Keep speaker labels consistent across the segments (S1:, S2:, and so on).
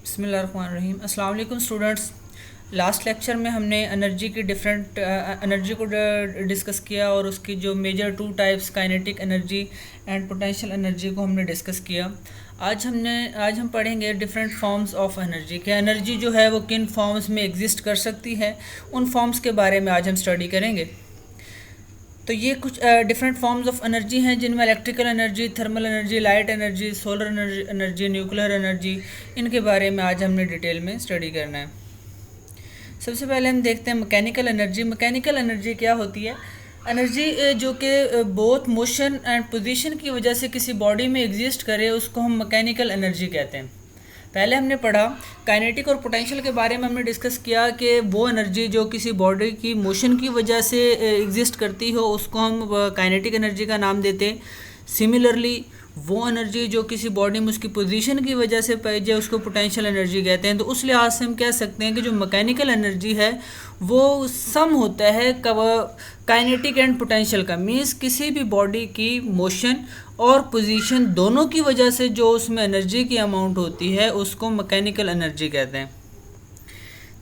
S1: बिस्मिल्लाहिर्रहमानिर्रहीम। अस्सलाम वालेकुम स्टूडेंट्स। लास्ट लेक्चर में हमने एनर्जी की डिफरेंट एनर्जी को डिस्कस किया और उसकी जो major two types kinetic energy and potential energy को हमने डिस्कस किया। आज हम पढ़ेंगे डिफरेंट फॉर्म्स ऑफ एनर्जी कि एनर्जी जो है वो किन फॉर्म्स में एग्जिस्ट कर सकती है, उन फॉर्म्स के बारे में आज हम स्टडी करेंगे। तो ये कुछ डिफरेंट फॉर्म्स ऑफ एनर्जी हैं जिनमें electrical energy, thermal energy, light energy, solar energy, nuclear energy, इनके बारे में आज हमने डिटेल में स्टडी करना है। सबसे पहले हम देखते हैं मैकेनिकल एनर्जी। मैकेनिकल एनर्जी क्या होती है? एनर्जी जो कि बोथ मोशन एंड पोजीशन की वजह से किसी बॉडी में एग्जिस्ट करे, उसको हम मैकेनिकल एनर्जी कहते हैं। पहले हमने पढ़ा काइनेटिक और पोटेंशियल के बारे में, हमने डिस्कस किया कि वो एनर्जी जो किसी बॉडी की मोशन की वजह से एग्जिस्ट करती हो उसको हम काइनेटिक एनर्जी का नाम देते हैं। सिमिलरली वो एनर्जी जो किसी बॉडी में उसकी पोजीशन की वजह से पाई जाए उसको पोटेंशियल एनर्जी कहते हैं। तो उस लिहाज से हम कह सकते हैं कि जो मैकेनिकल एनर्जी है वो सम होता है काइनेटिक एंड पोटेंशियल का। मीन्स किसी भी बॉडी की मोशन और पोजीशन दोनों की वजह से जो उसमें एनर्जी की अमाउंट होती है उसको मैकेनिकल एनर्जी कहते हैं।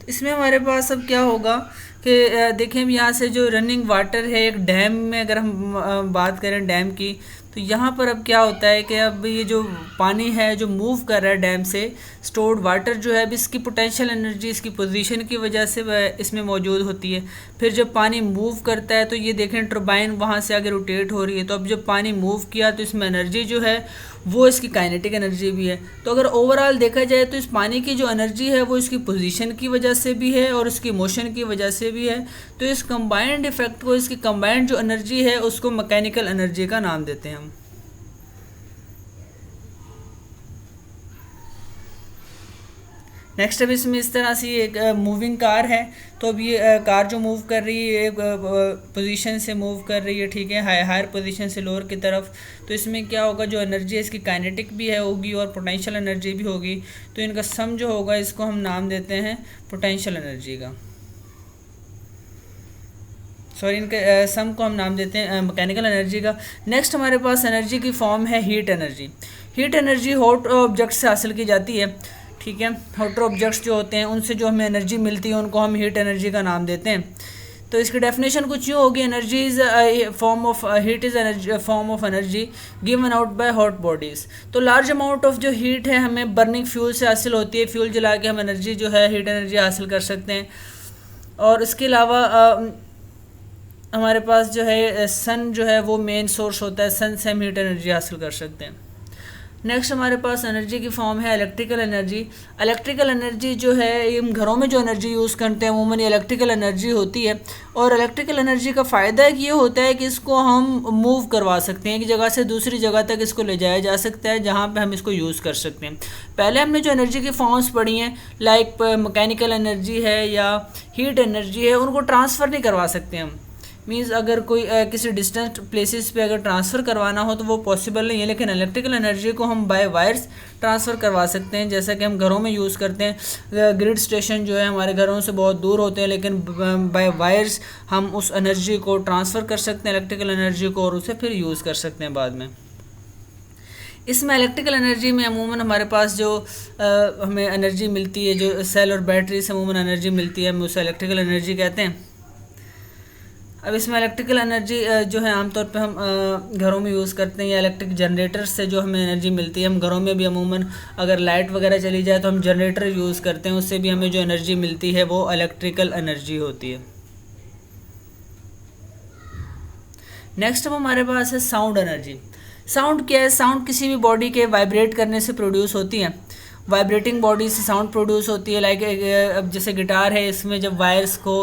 S1: तो इसमें हमारे पास अब क्या होगा कि देखें यहाँ से जो रनिंग वाटर है एक डैम में, अगर हम बात करें डैम की, तो यहाँ पर अब क्या होता है कि अब ये जो पानी है जो मूव कर रहा है डैम से, स्टोर्ड वाटर जो है अब इसकी पोटेंशियल एनर्जी इसकी पोजीशन की वजह से इसमें मौजूद होती है। फिर जब पानी मूव करता है तो ये देखें टर्बाइन वहाँ से आगे रोटेट हो रही है, तो अब जब पानी मूव किया तो इसमें एनर्जी जो है वो इसकी काइनेटिक एनर्जी भी है। तो अगर ओवरऑल देखा जाए तो इस पानी की जो एनर्जी है वो इसकी पोजीशन की वजह से भी है और इसकी मोशन की वजह से भी है। तो इस कंबाइंड इफेक्ट को, इसकी कंबाइंड जो एनर्जी है उसको मैकेनिकल एनर्जी का नाम देते हैं हम। नेक्स्ट अब इसमें इस तरह से एक मूविंग कार है, तो अब ये कार जो मूव कर रही है एक पोजीशन से मूव कर रही है, ठीक है, हायर पोजीशन से लोअर की तरफ। तो इसमें क्या होगा, जो एनर्जी है इसकी काइनेटिक भी है होगी और पोटेंशियल एनर्जी भी होगी। तो इनका सम जो होगा इसको हम नाम देते हैं पोटेंशियल एनर्जी का, सॉरी इनके सम को हम नाम देते हैं मैकेनिकल एनर्जी का। नेक्स्ट हमारे पास एनर्जी की फॉर्म है heat energy. Heat energy hot object से हासिल की जाती है, ठीक है। हॉटर ऑब्जेक्ट्स जो होते हैं उनसे जो हमें एनर्जी मिलती है उनको हम हीट एनर्जी का नाम देते हैं। तो इसकी डेफिनेशन कुछ यूँ होगी, energy is form of heat is energy form of energy given out by hot bodies. तो लार्ज अमाउंट ऑफ जो हीट है हमें बर्निंग फ्यूल से हासिल होती है, फ्यूल जला के हम एनर्जी जो है हीट एनर्जी हासिल कर सकते हैं। और इसके अलावा हमारे पास जो है सन जो है वो मेन सोर्स होता है, सन से हम हीट एनर्जी हासिल कर सकते हैं। नेक्स्ट हमारे पास एनर्जी की फॉर्म है इलेक्ट्रिकल एनर्जी। इलेक्ट्रिकल एनर्जी जो है हम घरों में जो एनर्जी यूज़ करते हैं अमूमन ये इलेक्ट्रिकल एनर्जी होती है। और इलेक्ट्रिकल एनर्जी का फ़ायदा ये होता है कि इसको हम मूव करवा सकते हैं, एक जगह से दूसरी जगह तक इसको ले जाया जा सकता है जहाँ पे हम इसको यूज़ कर सकते हैं। पहले हमने जो एनर्जी की फॉर्म्स पढ़ी हैं लाइक मैकेनिकल एनर्जी है या हीट एनर्जी है, उनको ट्रांसफ़र नहीं करवा सकते हम। मीन्स अगर कोई किसी डिस्टेंट प्लेसेस पे अगर ट्रांसफ़र करवाना हो तो वो पॉसिबल नहीं है, लेकिन इलेक्ट्रिकल एनर्जी को हम बाय वायर्स ट्रांसफ़र करवा सकते हैं, जैसा कि हम घरों में यूज़ करते हैं। ग्रिड स्टेशन जो है हमारे घरों से बहुत दूर होते हैं, लेकिन बाय वायर्स हम उस एनर्जी को ट्रांसफ़र कर सकते हैं, इलेक्ट्रिकल एनर्जी को, और उसे फिर यूज़ कर सकते हैं बाद में। इसमें इलेक्ट्रिकल एनर्जी में अमूमन हमारे पास जो हमें एनर्जी मिलती है, जो सेल और बैटरी से अमूमन एनर्जी मिलती है, हम उसे इलेक्ट्रिकल एनर्जी कहते हैं। अब इसमें इलेक्ट्रिकल एनर्जी जो है आमतौर पे हम घरों में यूज़ करते हैं या इलेक्ट्रिक जनरेटर से जो हमें एनर्जी मिलती है। हम घरों में भी अमूमन अगर लाइट वगैरह चली जाए तो हम जनरेटर यूज़ करते हैं, उससे भी हमें जो एनर्जी मिलती है वो इलेक्ट्रिकल एनर्जी होती है। नेक्स्ट अब हमारे पास है साउंड एनर्जी। साउंड क्या है? साउंड किसी भी बॉडी के वाइब्रेट करने से प्रोड्यूस होती है। वाइब्रेटिंग बॉडी से साउंड प्रोड्यूस होती है। लाइक अब जैसे गिटार है, इसमें जब वायर्स को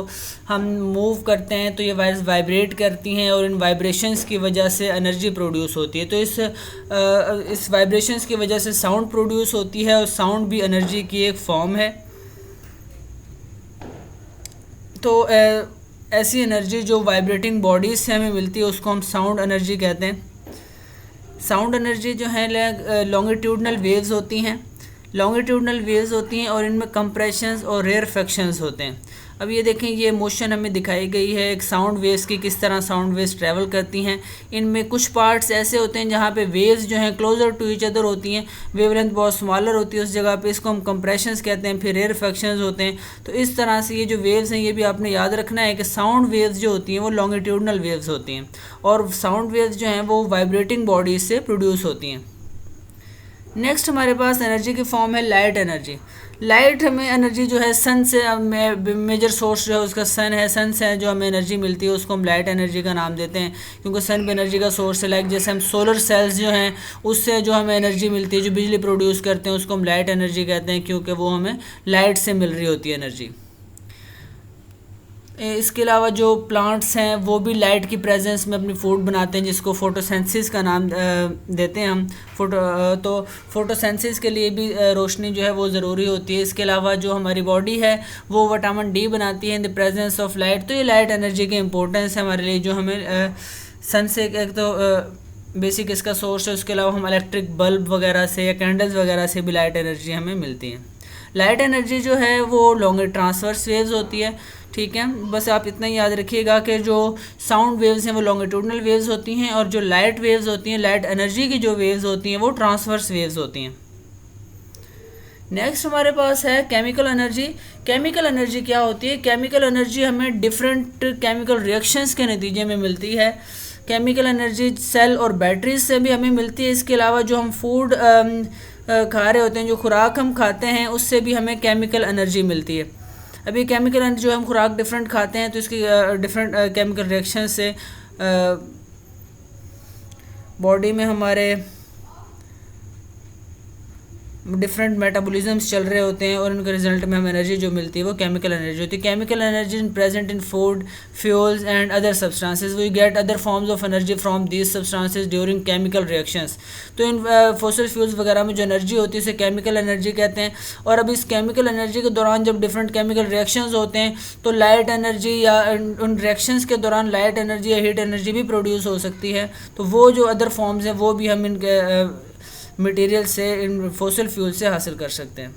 S1: हम मूव करते हैं तो ये वायर्स वाइब्रेट करती हैं और इन वाइब्रेशंस की वजह से एनर्जी प्रोड्यूस होती है। तो इस वाइब्रेशंस की वजह से साउंड प्रोड्यूस होती है और साउंड भी एनर्जी की एक फॉर्म है। तो ऐसी एनर्जी जो वाइब्रेटिंग बॉडीज़ से हमें मिलती है उसको हम साउंड एनर्जी कहते हैं। साउंड एनर्जी जो है लॉन्गिट्यूडनल वेव्स होती हैं। लॉन्गिट्यूडनल वेव्स होती हैं और इनमें कंप्रेशंस और रेयरफेक्शंस होते हैं। अब ये देखें, ये मोशन हमें दिखाई गई है एक साउंड वेव्स की, किस तरह साउंड वेव्स ट्रैवल करती हैं। इनमें कुछ पार्ट्स ऐसे होते हैं जहाँ पे वेव्स जो हैं क्लोजर टू ईच अदर होती हैं, वेवलेंथ बहुत स्मॉलर होती है उस जगह पे, इसको हम कंप्रेशंस कहते हैं। फिर रेयरफेक्शंस होते हैं। तो इस तरह से ये जो वेव्स हैं ये भी आपने याद रखना है कि साउंड वेव्स जो होती हैं वो लॉन्गिट्यूडनल वेव्स होती हैं और साउंड वेव्स जो हैं वो वाइब्रेटिंग बॉडीज से प्रोड्यूस होती हैं। नेक्स्ट हमारे पास एनर्जी की फॉर्म है लाइट एनर्जी। लाइट हमें एनर्जी जो है सन से, मेजर सोर्स जो है उसका सन है, सन से जो हमें एनर्जी मिलती है उसको हम लाइट एनर्जी का नाम देते हैं, क्योंकि सन भी एनर्जी का सोर्स है। लाइक जैसे हम सोलर सेल्स जो हैं उससे जो हमें एनर्जी मिलती है, जो बिजली प्रोड्यूस करते हैं, उसको हम लाइट एनर्जी कहते हैं, क्योंकि वो हमें लाइट से मिल रही होती है एनर्जी। इसके अलावा जो प्लांट्स हैं वो भी लाइट की प्रेजेंस में अपनी फूड बनाते हैं, जिसको फोटोसेंसिस का नाम देते हैं हम। तो फोटोसेंसिस के लिए भी रोशनी जो है वो ज़रूरी होती है। इसके अलावा जो हमारी बॉडी है वो विटामिन डी बनाती है in the presence of light. तो ये लाइट एनर्जी की इंपॉर्टेंस है हमारे लिए, जो हमें सन से एक तो बेसिक इसका सोर्स है, उसके अलावा हम इलेक्ट्रिक बल्ब वगैरह से या कैंडल्स वगैरह से भी लाइट एनर्जी हमें मिलती है। लाइट एनर्जी जो है वो लॉन्ग ट्रांसवर्स वेव्स होती है, ठीक है। बस आप इतना ही याद रखिएगा कि जो साउंड वेव्स हैं वो लॉन्गिट्यूडनल वेव्स होती हैं और जो लाइट वेव्स होती हैं, लाइट एनर्जी की जो वेव्स होती हैं वो ट्रांसवर्स वेव्स होती हैं। नेक्स्ट हमारे पास है केमिकल एनर्जी। केमिकल एनर्जी क्या होती है? केमिकल एनर्जी हमें डिफरेंट केमिकल रिएक्शंस के नतीजे में मिलती है। केमिकल एनर्जी सेल और बैटरीज से भी हमें मिलती है। इसके अलावा जो हम फूड खा रहे होते हैं, जो खुराक हम खाते हैं, उससे भी हमें केमिकल एनर्जी मिलती है। अभी केमिकल एनर्जी जो हम खुराक डिफरेंट खाते हैं तो इसकी डिफरेंट केमिकल रिएक्शन से बॉडी में हमारे डिफरेंट मेटाबॉलिज्म्स चल रहे होते हैं और उनके रिजल्ट में हमें एनर्जी जो मिलती है वो केमिकल एनर्जी होती है। Chemical energy present in food, fuels and other substances. We get other forms of energy from these substances during chemical reactions. तो इन फॉसिल फ्यूल्स वगैरह में जो एनर्जी होती है उसे केमिकल एनर्जी कहते हैं। और अब इस केमिकल एनर्जी के दौरान जब डिफरेंट केमिकल रिएक्शंस होते हैं तो लाइट एनर्जी या उन रिएक्शंस के दौरान लाइट एनर्जी या हीट एनर्जी भी प्रोड्यूस हो सकती है। तो वो जो अदर फॉर्म्स हैं वो भी हम इनके मटेरियल से, इन फॉसिल फ्यूल से हासिल कर सकते हैं।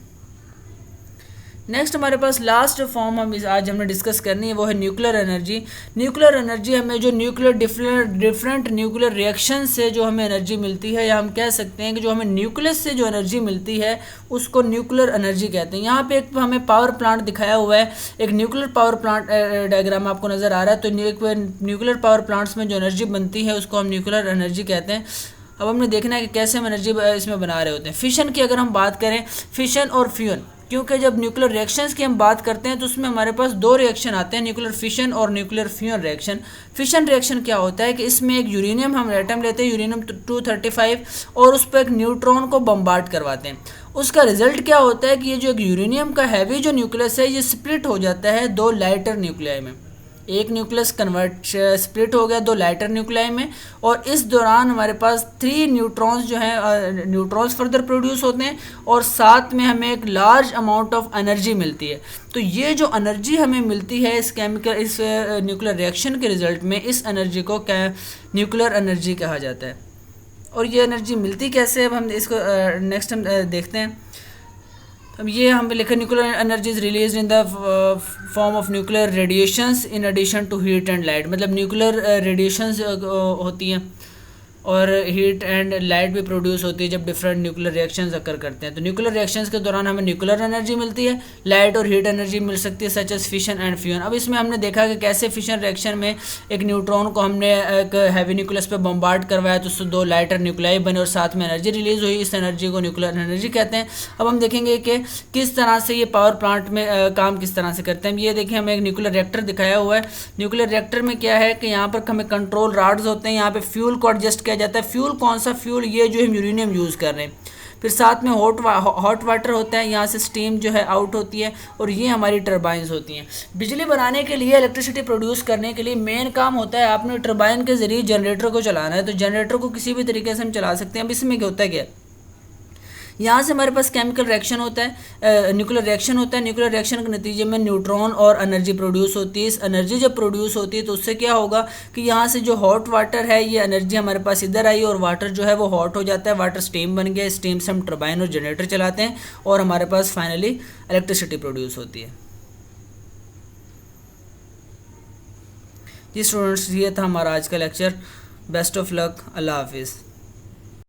S1: नेक्स्ट हमारे पास लास्ट फॉर्म आज हमने डिस्कस करनी है वो है न्यूक्लियर एनर्जी। न्यूक्लियर एनर्जी हमें जो डिफरेंट न्यूक्लियर रिएक्शन से जो हमें एनर्जी मिलती है, या हम कह सकते हैं कि जो हमें न्यूक्लियस से जो एनर्जी मिलती है उसको न्यूक्लियर एनर्जी कहते हैं। यहाँ पे एक हमें पावर प्लांट दिखाया हुआ है, एक न्यूक्लियर पावर प्लांट डायग्राम आपको नज़र आ रहा है। तो न्यूक्लियर पावर प्लांट्स में जो एनर्जी बनती है उसको हम न्यूक्लियर एनर्जी कहते हैं। अब हमने देखना है कि कैसे हम एनर्जी इसमें बना रहे होते हैं। फिशन की अगर हम बात करें, फिशन और फ्यूजन, क्योंकि जब न्यूक्लियर रिएक्शंस की हम बात करते हैं तो उसमें हमारे पास दो रिएक्शन आते हैं, न्यूक्लियर फिशन और nuclear fusion reaction. Fission reaction क्या होता है कि इसमें एक यूरेनियम हम एटम लेते हैं, यूरेनियम 235, और उस पर एक न्यूट्रॉन को बम्बार्ड करवाते हैं। उसका रिजल्ट क्या होता है कि ये जो एक यूरेनियम का हैवी जो न्यूक्लियस है ये स्प्लिट हो जाता है दो लाइटर न्यूक्लियाई में। एक न्यूक्लियस स्प्लिट हो गया दो लाइटर न्यूक्लियाई में, और इस दौरान हमारे पास 3 न्यूट्रॉन्स जो हैं, न्यूट्रॉन्स फर्दर प्रोड्यूस होते हैं और साथ में हमें एक लार्ज अमाउंट ऑफ एनर्जी मिलती है। तो ये जो एनर्जी हमें मिलती है इस न्यूक्लियर रिएक्शन के रिजल्ट में, इस एनर्जी को न्यूक्लियर एनर्जी कहा जाता है। और ये एनर्जी मिलती कैसे, अब हम इसको नेक्स्ट हम देखते हैं। अब ये हम लिखा, nuclear energy is release in the form of nuclear radiations in addition to heat and light. मतलब न्यूक्लियर रेडिएशंस होती हैं और हीट एंड लाइट भी प्रोड्यूस होती है जब डिफरेंट न्यूक्लियर रिएक्शंस अकर करते हैं। तो न्यूक्लियर रिएक्शंस के दौरान हमें न्यूक्लियर एनर्जी मिलती है, लाइट और हीट एनर्जी मिल सकती है, such as fission and fusion. अब इसमें हमने देखा कि कैसे फिशन रिएक्शन में एक न्यूट्रॉन को हमने एक हैवी न्यूक्लियस पे बम्बार्ड करवाया तो उससे दो लाइटर न्यूक्लियाई बने और साथ में एनर्जी रिलीज हुई। इस एनर्जी को न्यूक्लियर एनर्जी कहते हैं। अब हम देखेंगे कि किस तरह से ये पावर प्लांट में काम किस तरह से करते हैं। ये देखें, हमें एक न्यूक्लियर रिएक्टर दिखाया हुआ है। न्यूक्लियर रिएक्टर में क्या है कि यहाँ पर हमें कंट्रोल रॉड्स होते हैं, यहाँ पे फ्यूल को एडजस्ट किया जाता है। फ्यूल कौन सा फ्यूल? ये जो हम यूरेनियम यूज़ कर रहे हैं। फिर साथ में हॉट वाटर होता है, यहाँ से स्टीम जो है आउट होती है, और ये हमारी टरबाइंस होती हैं। बिजली बनाने के लिए, इलेक्ट्रिसिटी प्रोड्यूस करने के लिए मेन काम होता है आपने टरबाइन के ज़रिए जनरेटर को चलाना है। तो जनरेटर को किसी भी तरीके से हम चला सकते हैं। अब इसमें क्या होता है, क्या यहाँ से हमारे पास केमिकल रिएक्शन होता है, न्यूक्लियर रिएक्शन होता है। न्यूक्लियर रिएक्शन के नतीजे में न्यूट्रॉन और एनर्जी प्रोड्यूस होती है। इस एनर्जी जब प्रोड्यूस होती है तो उससे क्या होगा कि यहाँ से जो हॉट वाटर है, ये एनर्जी हमारे पास इधर आई और वाटर जो है वो हॉट हो जाता है, वाटर स्टीम बन गया। स्टीम से हम टरबाइन और जनरेटर चलाते हैं और हमारे पास फाइनली इलेक्ट्रिसिटी प्रोड्यूस होती है। जी स्टूडेंट्स, ये था हमारा आज का लेक्चर। बेस्ट ऑफ लक, अल्लाह हाफिज़।